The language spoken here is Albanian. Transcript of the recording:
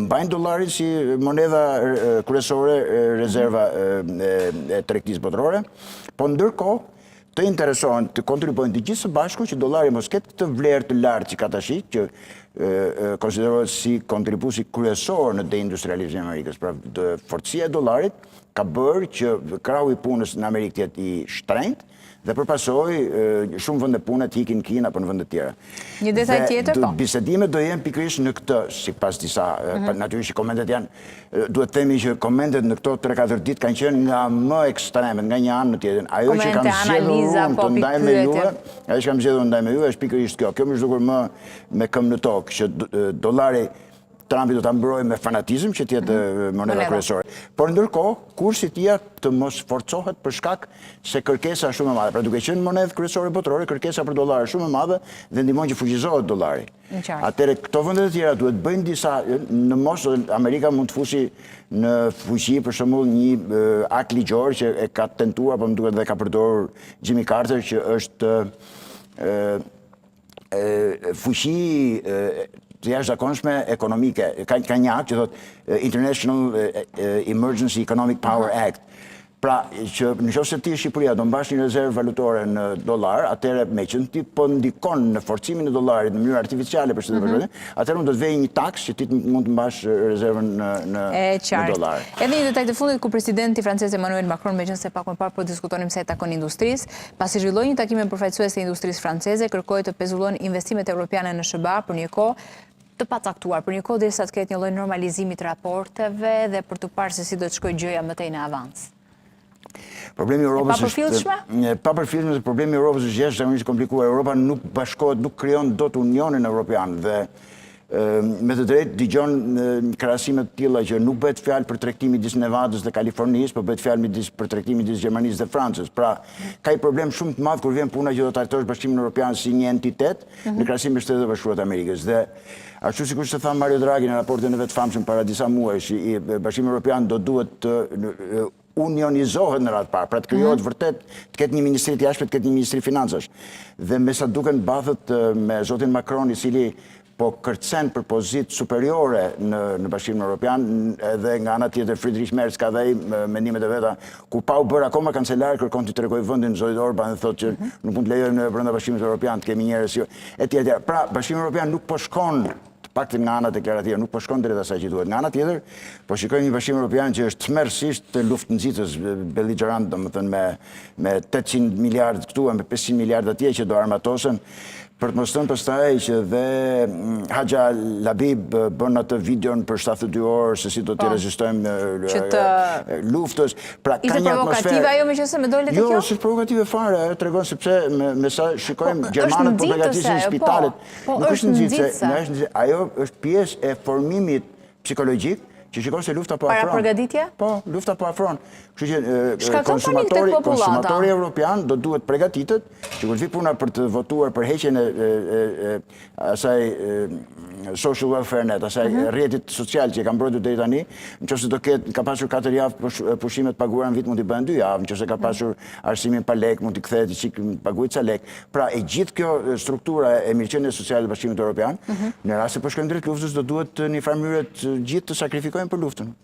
mbajnë dollarin si monedha kryesore rezerva e tregtisë botërore, po ndërkohë të interesohen të kontribuojnë të gjithë së bashku që dollari mos ketë këtë vlerë të lartë që ka tash, që konsiderohet si kontribuesi kryesor në deindustrializimin e Amerikës. Pra, fortësia e dollarit ka bërë që krahu i punës në Amerikë të jetë i shtrenjtë dhe përpasoj shumë vende pune të ikin në Kinë apo në vende tjera. Një detaj tjetër, po. Bisedimet do jenë pikërisht në këtë, sipas disa, natyrisht komentet janë, duhet themi që komentet në këto 3-4 ditë kanë qenë nga më ekstremet, nga një anë në tjetrin. Ajo që kam zgjedhur unë të ndaj me juve, ajo që kam zgjedhur ndaj me juve është pikërisht kjo. Kjo më zhdukur më me këmbë në tokë, që dollari Trumpi do ta mbrojë me fanatizëm që tjetë moneda kryesore. Por ndërkohë, kursi i tij të mos forcohet për shkak se kërkesa është shumë e madhe. Pra duke qenë monedë kryesore botërore, kërkesa për dollar është shumë e madhe dhe ndihmon që fuqizohet dollari. Atëherë këto vende të tjera duhet bëjnë disa në mos Amerika mund të fusi në fuqi për shembull një akt ligjor që e ka tentuar, apo më duket dhe ka përdorur Jimmy Carter, që është fuqi të jashtëzakonshme ekonomike. Ka një akt që thotë International Emergency Economic Power Act. Pra, që nëse ti Shqipëria do mbash një rezervë valutore në dollar, atëherë me që ti po ndikon në forcimin e dollarit në mënyrë artificiale për shtetën e bashkuara, atëherë do të vejë një taks që ti mund të mbash rezervën në dollar. Edhe një detaj të fundit ku presidenti francez Emmanuel Macron, meqense pak më parë po diskutonim se takon industrisë, pasi zhvilloi një takim me përfaqësues të industrisë franceze, kërkoi të pezullon investimet europiane në SBA për një kohë të pacaktuar, për një kohë derisa të ketë një lloj normalizimi të raporteve dhe për të parë se si do të shkojë gjëja më tej në avans. Problemi i Europës është papërfillshme, problemi i Europës është jashtëzakonisht komplikuar. Europa nuk bashkohet, nuk krijon dot Unionin Evropian dhe me të drejtë dëgjon krahasime të tilla që nuk bëhet fjalë për tregtimin midis Nevadës dhe Kalifornisë, por bëhet fjalë për tregtimin midis Gjermanisë dhe Francës. Pra, ka një problem shumë të madh kur vjen puna që do të trajtosh Bashkimin Evropian si një entitet në krahasim me Shtetet e Bashkuara të Amerikës. Dhe ashtu sikur që tha Mario Draghi në raportin e vet famshëm para disa muajsh, Bashkimi Evropian do duhet të unionizohet në radhë parë, pra të krijohet vërtet, të ketë një ministri të jashtme, të ketë një ministri financash. Dhe me sa duken bathët me zotin Macron, i cili po kërcen për pozitë superiore në Bashkimin Evropian, edhe nga ana tjetër Friedrich Merz ka dhe mendimet e veta, ku pa u bërë akoma kancelar, kërkon të tregoj vendin Zoid Orban dhe thotë që nuk mund të lejojmë në brenda Bashkimit Evropian të kemi njerëz etj. Pra, Bashkimi Evropian nuk po shkon paktën nga ana deklarative, nuk po shkon drejt asaj që duhet. Nga ana tjetër, po shikojmë një Bashkim Evropian që është tmerrsisht luftë-nxitës, belligerant, domethënë me 800 miliardë këtu, me 500 miliardë atje që do armatosen, për të mos thënë pastaj që dhe Haxha Labib bën atë videon për 72 orë se si do të rezistojmë luftës. Pra ka një atmosferë. Ishte provokative ajo meqense me dole të kjo? Jo, është provokative fare, ajo tregon sepse me sa shikojmë gjermanët po përgatisin spitalet. Po është nxitse. Ajo është pjesë e formimit psikologjik që shikon se lufta po afron. Para përgatitje? Po, lufta po afron. Kështu që konsumatori evropian do duhet përgatitet që kur vi puna për të votuar për heqjen e asaj social welfare net, asaj rrjetit social që e ka mbrojtur deri tani, nëse do ketë ka pasur 4 javë pushime të paguara në vit, mund t'i bëhen 2 javë, nëse ka pasur arsimin pa lek, mund t'i kthehet çik paguajt sa lek. Pra e gjithë kjo struktura e mirëqenies sociale të Bashkimit Evropian, në rast se po shkojmë drejt luftës, do duhet në një farë mënyrë të gjithë të sakrifikojnë për luftën.